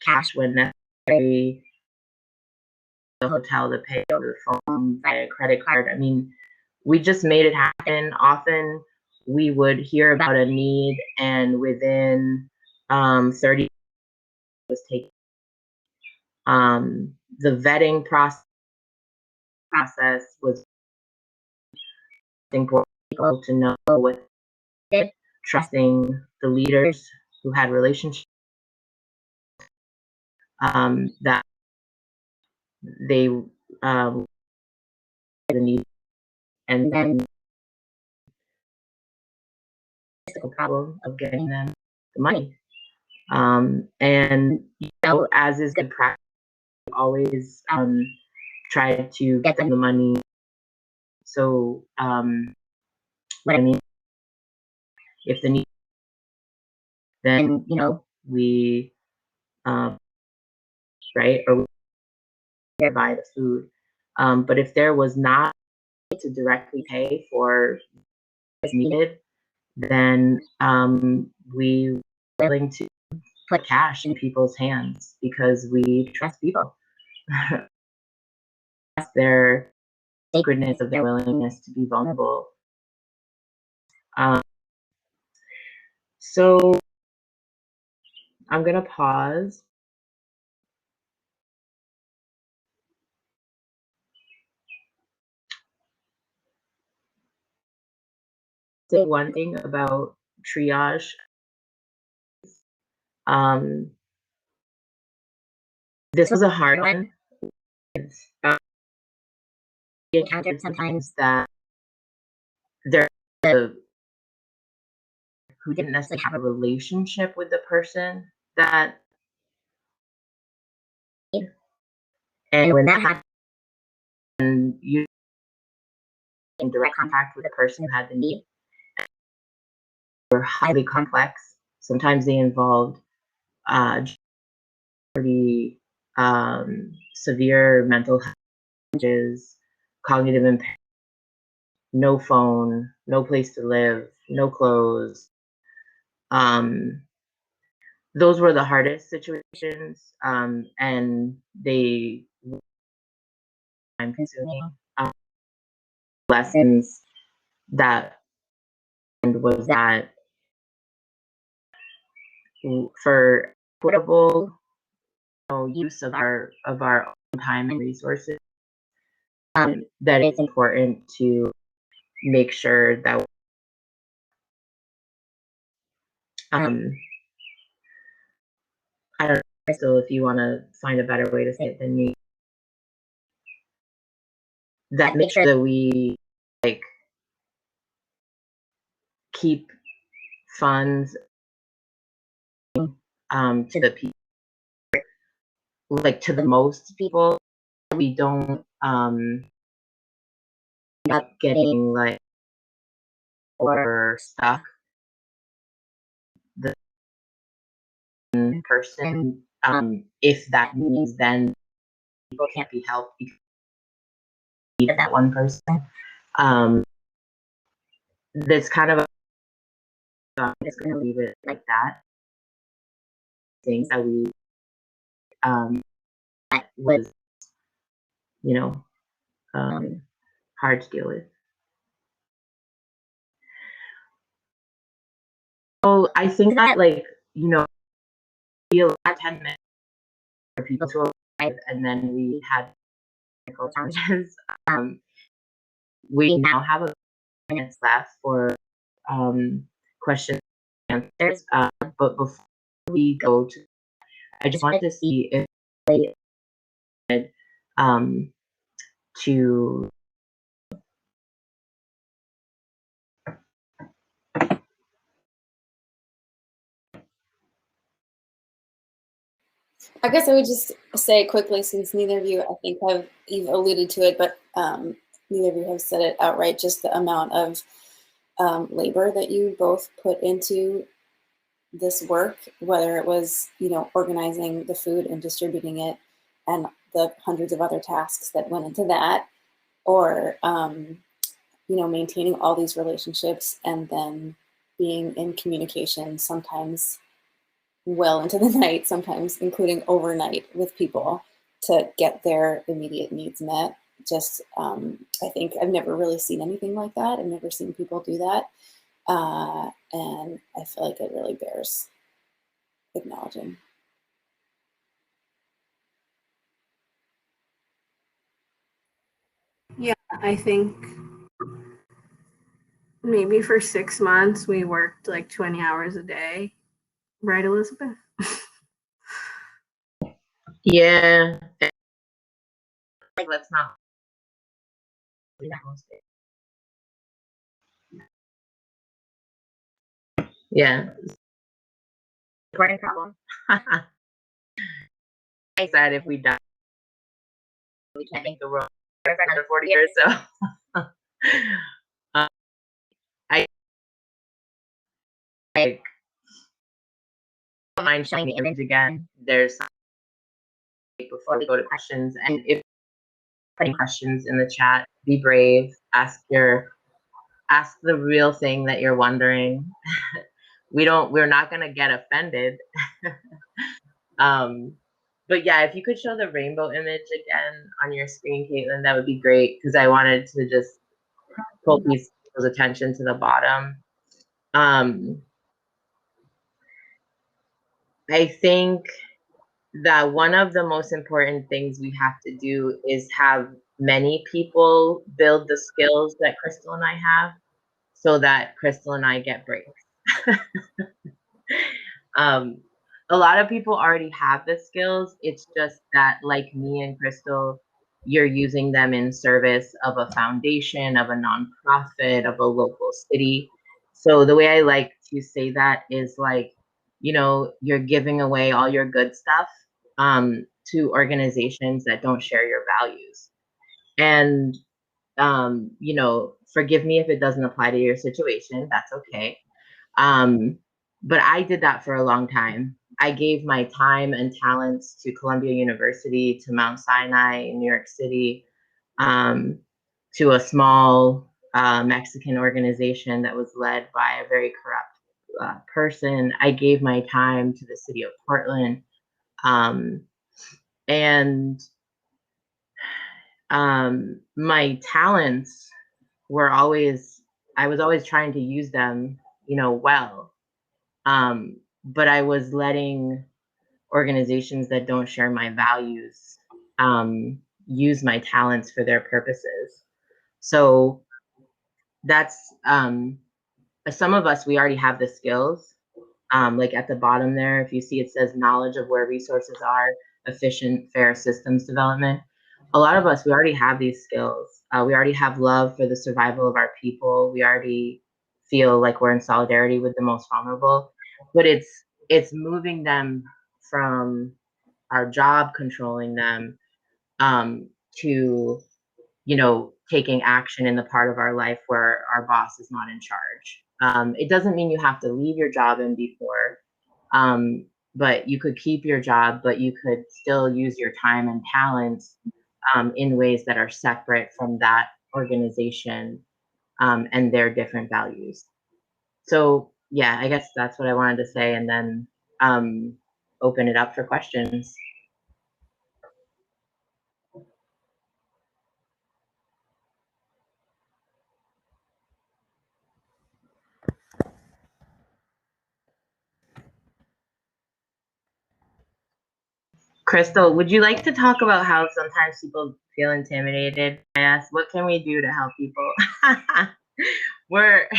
cash when necessary, the hotel to pay over the phone, via credit card. I mean, we just made it happen. Often we would hear about a need and within 30 was taken. The vetting process was important for people to know what they did, trusting the leaders who had relationships, that they the need, and then the problem of getting them the money. And as is good practice, always try to get them the money. So what I mean, if the need, then we right, or we buy the food. But if there was not to directly pay for what's needed, then we were willing to put cash in people's hands because we trust people. That's their sacredness of their willingness to be vulnerable. So I'm gonna pause. Say one thing about triage. This was a hard one. We encountered sometimes that there who didn't necessarily have a relationship with the person that, and when that happened, and you in direct contact with the person who had the need, were highly complex. Sometimes they involved pretty severe mental challenges, cognitive impairment, no phone, no place to live, no clothes. Those were the hardest situations, and they were time consuming. Lessons that was that for equitable use of our own time and resources, that it's important to make sure that I don't know, Crystal, if you want to find a better way to say it than me, that make sure that we keep funds to the people, to the most people. We don't end up getting or stuck person, if that means then people can't be helped because of that one person. That's kind of I'm just gonna leave it like that. Things that we that was, you know, hard to deal with. So I think that, like, you know, we allowed 10 minutes for people to arrive, and then we had technical challenges. We now have a few minutes left for questions and answers. But before we go to, I just wanted to see if they to I guess I would just say quickly, since neither of you, I think, you've alluded to it, but neither of you have said it outright, just the amount of labor that you both put into this work, whether it was, you know, organizing the food and distributing it and the hundreds of other tasks that went into that, or, you know, maintaining all these relationships and then being in communication, sometimes well into the night, sometimes including overnight with people to get their immediate needs met. Just, I think I've never really seen anything like that. I've never seen people do that. And I feel like it really bears acknowledging. Yeah, I think maybe for 6 months we worked like 20 hours a day. Right, Elizabeth? yeah, like let's not. Yeah, Important problem. I said if we die, we can't make the world for another 40 years. So I like don't mind showing the image again. There's before we go to questions, and if putting questions in the chat, be brave. Ask the real thing that you're wondering. We're not gonna get offended. But yeah, if you could show the rainbow image again on your screen, Caitlin, that would be great, because I wanted to just pull people's attention to the bottom. I think that one of the most important things we have to do is have many people build the skills that Crystal and I have, so that Crystal and I get breaks. A lot of people already have the skills. It's just that, like me and Crystal, you're using them in service of a foundation, of a nonprofit, of a local city. So the way I like to say that is, like, you know, you're giving away all your good stuff to organizations that don't share your values. And you know, forgive me if it doesn't apply to your situation. That's okay. But I did that for a long time. I gave my time and talents to Columbia University, to Mount Sinai in New York City, to a small Mexican organization that was led by a very corrupt person. I gave my time to the city of Portland. And my talents were always, I was always trying to use them, you know, well. But I was letting organizations that don't share my values use my talents for their purposes. So that's some of us, we already have the skills. Like at the bottom there, if you see, it says knowledge of where resources are, efficient, fair systems development. A lot of us, we already have these skills. We already have love for the survival of our people. We already feel like we're in solidarity with the most vulnerable. But it's moving them from our job controlling them to, you know, taking action in the part of our life where our boss is not in charge. It doesn't mean you have to leave your job and be poor, but you could keep your job, but you could still use your time and talents in ways that are separate from that organization and their different values. So yeah, I guess that's what I wanted to say, and then open it up for questions. Crystal, would you like to talk about how sometimes people feel intimidated by us? What can we do to help people? we're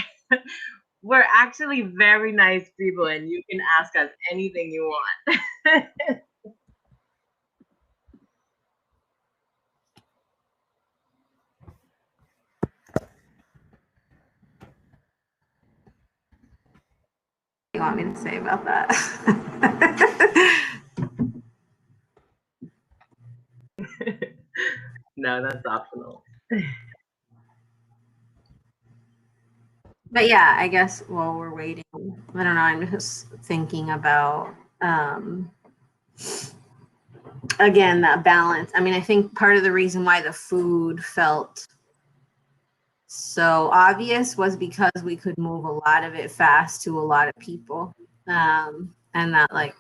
we're actually very nice people, and you can ask us anything you want. You want me to say about that? No, that's optional. But yeah, I guess while we're waiting, I don't know, I'm just thinking about, again, that balance. I mean, I think part of the reason why the food felt so obvious was because we could move a lot of it fast to a lot of people. And that, like,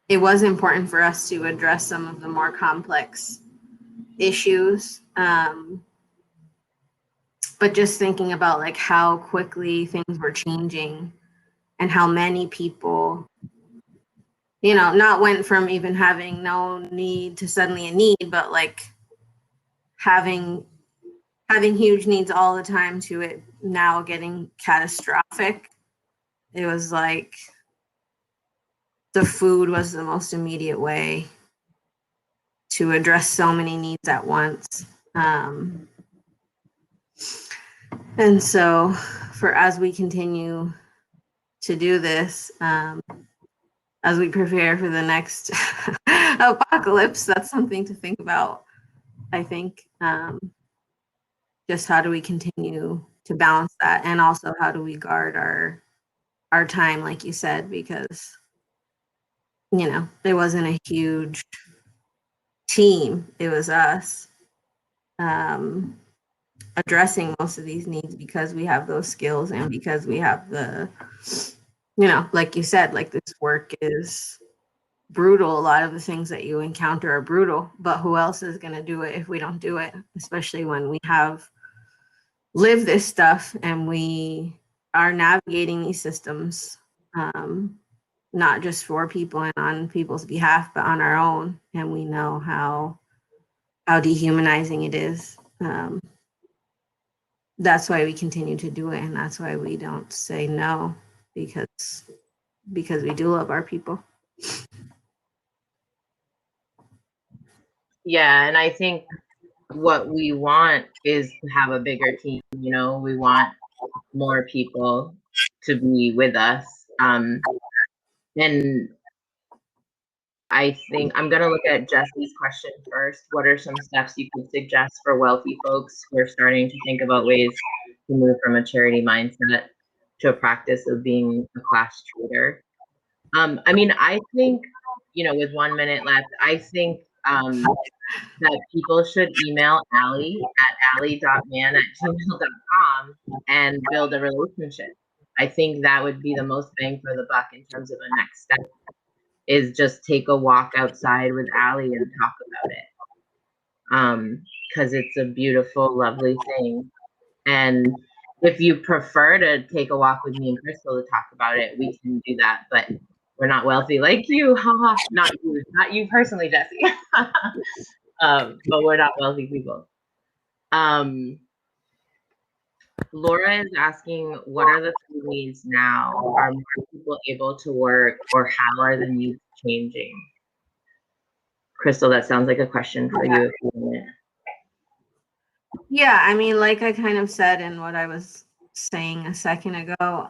it was important for us to address some of the more complex issues. But just thinking about like how quickly things were changing and how many people, you know, not went from even having no need to suddenly a need, but like having huge needs all the time to it now getting catastrophic. It was like the food was the most immediate way to address so many needs at once. And so for as we continue to do this, as we prepare for the next apocalypse, that's something to think about, I think. Just how do we continue to balance that, and also how do we guard our time, like you said, because, you know, there wasn't a huge team, it was us addressing most of these needs because we have those skills and because we have the, you know, like you said, like this work is brutal. A lot of the things that you encounter are brutal, but who else is going to do it if we don't do it, especially when we have lived this stuff and we are navigating these systems, not just for people and on people's behalf, but on our own. And we know how dehumanizing it is. That's why we continue to do it, and that's why we don't say no, because we do love our people. Yeah, and I think what we want is to have a bigger team. You know, we want more people to be with us. And I think I'm going to look at Jesse's question first. What are some steps you could suggest for wealthy folks who are starting to think about ways to move from a charity mindset to a practice of being a class trader? I mean, I think, you know, with 1 minute left, I think that people should email Allie at allie.man@gmail.com and build a relationship. I think that would be the most bang for the buck in terms of a next step, is just take a walk outside with Allie and talk about it. Because it's a beautiful, lovely thing. And if you prefer to take a walk with me and Crystal to talk about it, we can do that. But we're not wealthy like you, haha. Not you personally, Jesse. But we're not wealthy people. Laura is asking, what are the food needs now? Are more people able to work, or how are the needs changing? Crystal, that sounds like a question for you. Yeah, I mean, like I kind of said in what I was saying a second ago,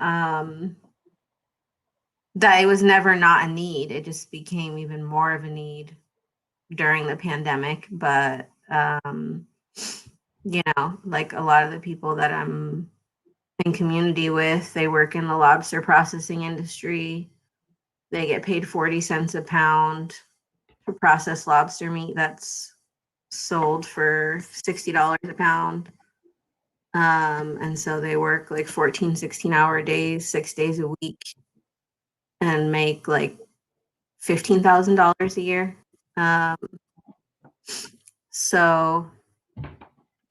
that it was never not a need. It just became even more of a need during the pandemic. But, you know, like a lot of the people that I'm in community with, they work in the lobster processing industry. They get paid 40 cents a pound for processed lobster meat that's sold for $60 a pound. And so they work like 14, 16-hour days, 6 days a week, and make like $15,000 a year. So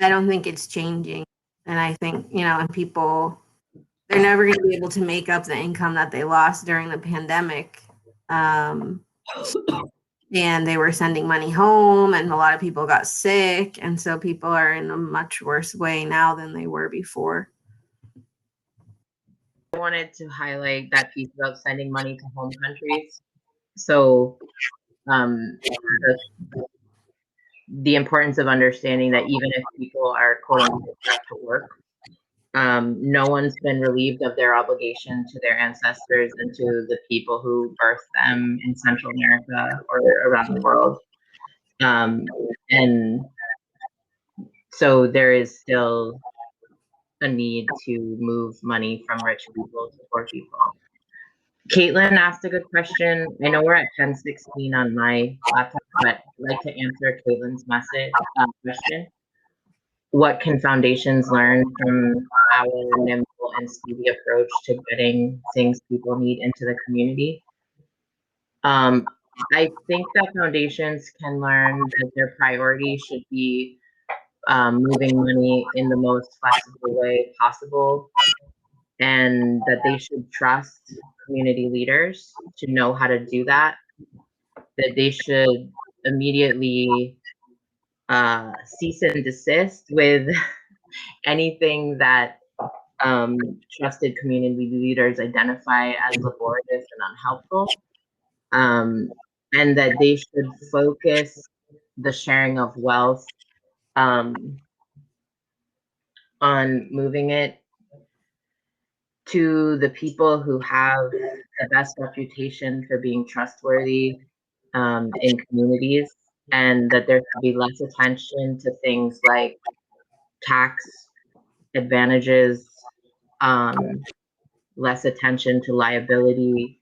I don't think it's changing. And I think, and people, they're never going to be able to make up the income that they lost during the pandemic. And they were sending money home, and a lot of people got sick. And so people are in a much worse way now than they were before. I wanted to highlight that piece about sending money to home countries. So the importance of understanding that even if people are quote unquote back to work, no one's been relieved of their obligation to their ancestors and to the people who birthed them in Central America or around the world. And so there is still a need to move money from rich people to poor people. Caitlin asked a good question. I know we're at 10:16 on my laptop, but I'd like to answer Caitlin's question. What can foundations learn from our nimble and speedy approach to getting things people need into the community? I think that foundations can learn that their priority should be moving money in the most flexible way possible, and that they should trust community leaders to know how to do that, that they should immediately cease and desist with anything that trusted community leaders identify as laborious and unhelpful, and that they should focus the sharing of wealth on moving it to the people who have the best reputation for being trustworthy in communities, and that there should be less attention to things like tax advantages, less attention to liability,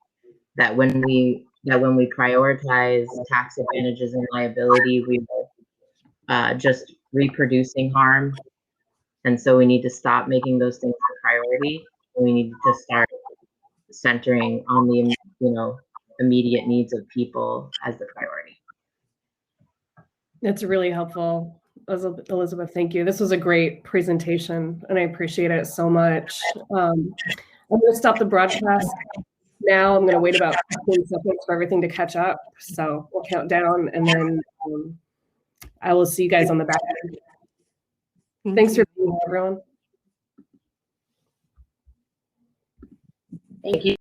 that when we prioritize tax advantages and liability, we are just reproducing harm. And so we need to stop making those things a priority. We need to start centering on the immediate needs of people as the priority. That's really helpful, Elizabeth. Thank you. This was a great presentation, and I appreciate it so much. I'm going to stop the broadcast now. I'm going to wait about 15 seconds for everything to catch up. So we'll count down, and then I will see you guys on the back end. Thanks for being here, everyone. Thank you.